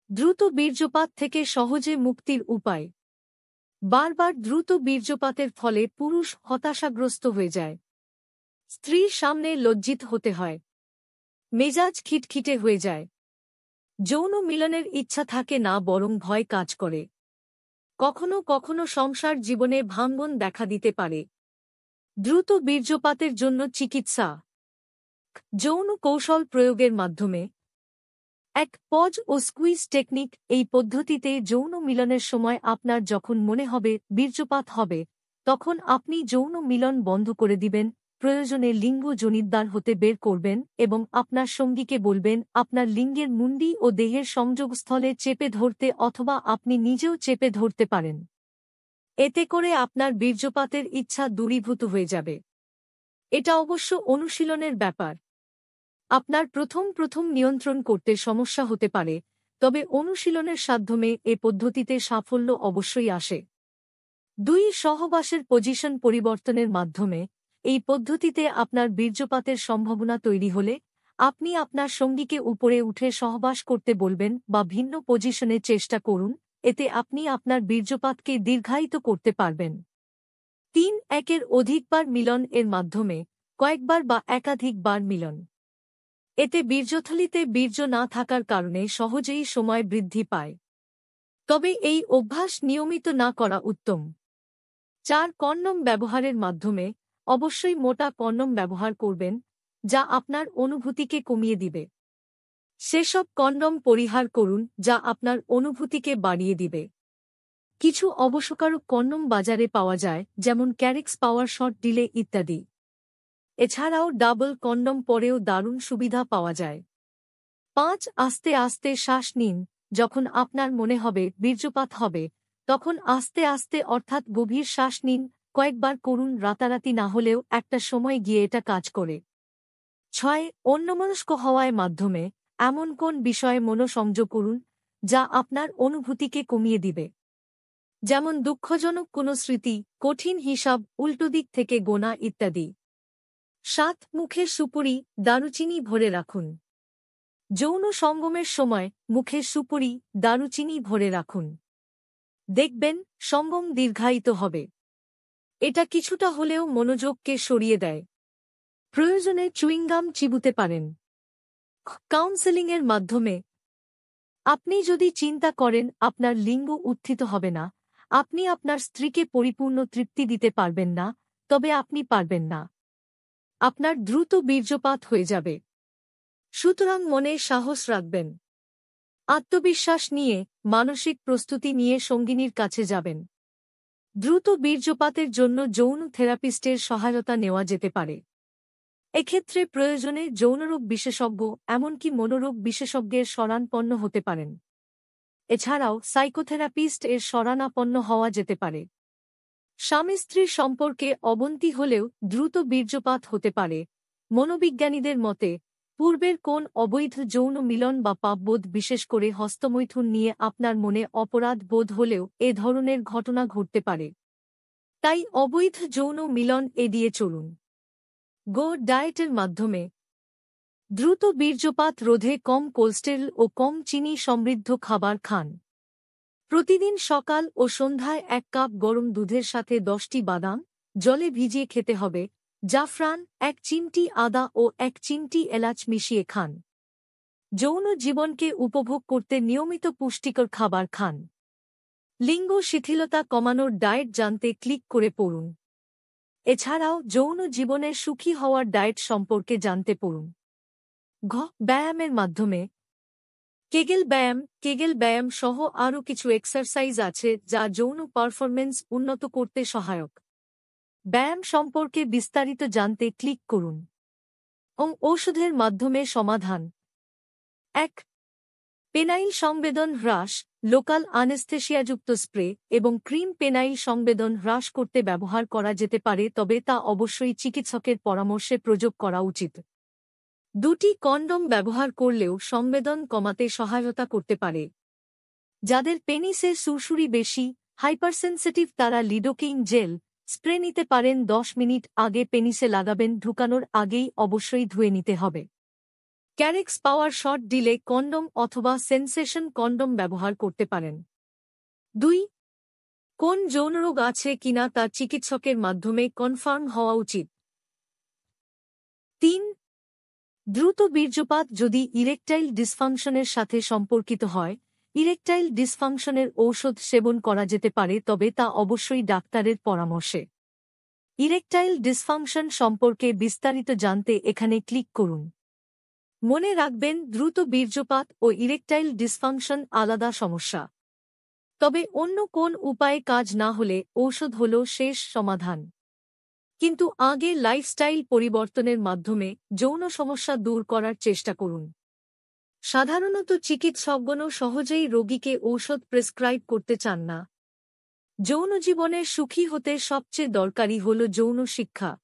দ্রুত বীর্যপাত থেকে সহজে মুক্তির উপায়। বারবার দ্রুত বীর্যপাতের ফলে পুরুষ হতাশাগ্রস্ত হয়ে যায়। স্ত্রীর সামনে লজ্জিত হতে হয়। মেজাজ খিটখিটে হয়ে যায়। যৌন মিলনের ইচ্ছা থাকে না, বরং ভয় কাজ করে। কখনো কখনো সংসার জীবনে ভাঙ্গন দেখা দিতে পারে। দ্রুত বীর্যপাতের জন্য চিকিৎসা। যৌন কৌশল প্রয়োগের মাধ্যমে। ১. পজ ও স্কুইজ টেকনিক। এই পদ্ধতিতে যৌন মিলনের সময় আপনার যখন মনে হবে বীর্যপাত হবে, তখন আপনি যৌন মিলন বন্ধ করে দিবেন, প্রয়োজনে লিঙ্গ জনিতদ্বার হতে বের করবেন এবং আপনার সঙ্গীকে বলবেন আপনার লিঙ্গের মুন্ডি ও দেহের সংযোগস্থলে চেপে ধরতে, অথবা আপনি নিজেও চেপে ধরতে পারেন। এতে করে আপনার বীর্যপাতের ইচ্ছা দূরীভূত হয়ে যাবে। এটা অবশ্য অনুশীলনের ব্যাপার। আপনার প্রথম নিয়ন্ত্রণ করতে সমস্যা হতে পারে, তবে অনুশীলনের মাধ্যমে এ পদ্ধতিতে সাফল্য অবশ্যই আসে। ২. সহবাসের পজিশন পরিবর্তনের মাধ্যমে। এই পদ্ধতিতে আপনার বীর্যপাতের সম্ভাবনা তৈরি হলে আপনি আপনার সঙ্গীকে উপরে উঠে সহবাস করতে বলবেন বা ভিন্ন পজিশনে চেষ্টা করুন, এতে আপনি আপনার বীর্যপাতকে দীর্ঘায়িত করতে পারবেন। ৩. একের অধিকবার মিলন এর মাধ্যমে। কয়েকবার বা একাধিকবার মিলন। এতে বীর্যথলিতে বীর্য না থাকার কারণে সহজেই সময় বৃদ্ধি পায়। তবে এই অভ্যাস নিয়মিত না করা উত্তম। ৪. কন্ডম ব্যবহারের মাধ্যমে। অবশ্যই মোটা কন্ডম ব্যবহার করবেন, যা আপনার অনুভূতিকে কমিয়ে দিবে। সেসব কন্ডম পরিহার করুন যা আপনার অনুভূতিকে বাড়িয়ে দিবে। কিছু অবশ্যকারক কন্ডম বাজারে পাওয়া যায়, যেমন ক্যারেক্স পাওয়ার শট ডিলে ইত্যাদি। এছাড়াও ডাবল কন্ডম পরেও দারুণ সুবিধা পাওয়া যায়। ৫. আস্তে আস্তে শ্বাস নিন। যখন আপনার মনে হবে বীর্যপাত হবে, তখন আস্তে আস্তে অর্থাৎ গভীর শ্বাস নিন। কয়েকবার করুন, রাতারাতি না হলেও একটা সময় গিয়ে এটা কাজ করে। ৬. অন্যমনস্ক হওয়ার মাধ্যমে। এমন কোন বিষয়ে মনোসংযোগ করুন যা আপনার অনুভূতিকে কমিয়ে দিবে, যেমন দুঃখজনক কোনো স্মৃতি, কঠিন হিসাব, উল্টো দিক থেকে গোনা ইত্যাদি। ৭. মুখের সুপুরি, দারুচিনি ভরে রাখুন। যৌন সঙ্গমের সময় মুখে সুপুরি, দারুচিনি ভরে রাখুন। দেখবেন সঙ্গম দীর্ঘায়িত হবে। এটা কিছুটা হলেও মনোযোগকে সরিয়ে দেয়। প্রয়োজনে চুইংগাম চিবুতে পারেন। কাউন্সেলিংয়ের মাধ্যমে। আপনি যদি চিন্তা করেন আপনার লিঙ্গ উত্থিত হবে না, আপনি আপনার স্ত্রীকে পরিপূর্ণ তৃপ্তি দিতে পারবেন না, তবে আপনি পারবেন না। আপনার দ্রুত বীর্যপাত হয়ে যাবে। সুতরাং মনে সাহস রাখবেন। আত্মবিশ্বাস নিয়ে, মানসিক প্রস্তুতি নিয়ে সঙ্গিনীর কাছে যাবেন। দ্রুত বীর্যপাতের জন্য যৌন থেরাপিস্টের সহায়তা নেওয়া যেতে পারে। এক্ষেত্রে প্রয়োজনে যৌনরোগ বিশেষজ্ঞ, এমনকি মনোরোগ বিশেষজ্ঞের শরণাপন্ন হতে পারেন। এছাড়াও সাইকোথেরাপিস্ট এর শরণাপন্ন হওয়া যেতে পারে। স্বামী স্ত্রীর সম্পর্কে অবনতি হলেও দ্রুত বীর্যপাত হতে পারে। মনোবিজ্ঞানীদের মতে, পূর্বের কোন অবৈধ যৌন মিলন বা পাপবোধ, বিশেষ করে হস্তমৈথুন নিয়ে আপনার মনে অপরাধ বোধ হলেও এ ধরনের ঘটনা ঘটতে পারে। তাই অবৈধ যৌন মিলন এড়িয়ে চলুন। গো ডায়েটের মাধ্যমে। দ্রুত বীর্যপাত রোধে কম কোলেস্টেরল ও কম চিনি সমৃদ্ধ খাবার খান। প্রতিদিন সকাল ও সন্ধ্যায় ১ কাপ গরম দুধের সাথে ১০টি বাদাম জলে ভিজিয়ে খেতে হবে। জাফরান, ১ চিমটি আদা ও ১ চিমটি এলাচ মিশিয়ে খান। যৌন জীবনকে উপভোগ করতে নিয়মিত পুষ্টিকর খাবার খান। লিঙ্গ শিথিলতা কমানোর ডায়েট জানতে ক্লিক করে পড়ুন। এছাড়াও যৌন জীবনে সুখী হওয়ার ডায়েট সম্পর্কে জানতে পড়ুন। ব্যায়ামের মাধ্যমে। কেগেল ব্যায়াম সহ আরও কিছু এক্সারসাইজ আছে যা যৌন পারফরম্যান্স উন্নত করতে সহায়ক। ব্যায়াম সম্পর্কে বিস্তারিত জানতে ক্লিক করুন। ঔষধের মাধ্যমে সমাধান। ১. পেনাইল সংবেদন হ্রাস। লোকাল আনেস্থেশিয়াযুক্ত স্প্রে এবং ক্রিম পেনাইল সংবেদন হ্রাস করতে ব্যবহার করা যেতে পারে, তবে তা অবশ্যই চিকিৎসকের পরামর্শে প্রয়োগ করা উচিত। ২টি কন্ডম ব্যবহার করলেও সংবেদন কমাতে সহায়তা করতে পারে। যাদের পেনিসের সুরসুরি বেশি, হাইপারসেনসিটিভ, তারা লিডোকেইন জেল স্প্রে নিতে পারেন। ১০ মিনিট আগে পেনিসে লাগাবেন, ঢুকানোর আগেই অবশ্যই ধুয়ে নিতে হবে। ক্যারেক্স পাওয়ার শট দিলে কন্ডম অথবা সেন্সেশন কন্ডম ব্যবহার করতে পারেন। 2. কোন যৌনরোগ আছে কিনা তা চিকিৎসকের মাধ্যমে কনফার্ম হওয়া উচিত। 3. দ্রুত বীর্যপাত যদি ইরেকটাইল ডিসফাংশনের সাথে সম্পর্কিত হয়, ইরেকটাইল ডিসফাংশনের ঔষধ সেবন করা যেতে পারে, তবে তা অবশ্যই ডাক্তারের পরামর্শে। ইরেকটাইল ডিসফাংশন সম্পর্কে বিস্তারিত জানতে এখানে ক্লিক করুন। মনে রাখবেন, দ্রুত বীর্যপাত ও ইরেকটাইল ডিসফাংশন আলাদা সমস্যা। তবে অন্য কোন উপায়ে কাজ না হলে ঔষধ হল শেষ সমাধান। কিন্তু আগে লাইফস্টাইল পরিবর্তনের মাধ্যমে যৌন সমস্যা দূর করার চেষ্টা করুন। সাধারণত চিকিৎসকগণও সহজেই রোগীকে ঔষধ প্রেসক্রাইব করতে চান না। যৌন জীবনে সুখী হতে সবচেয়ে দরকারি হল যৌন শিক্ষা।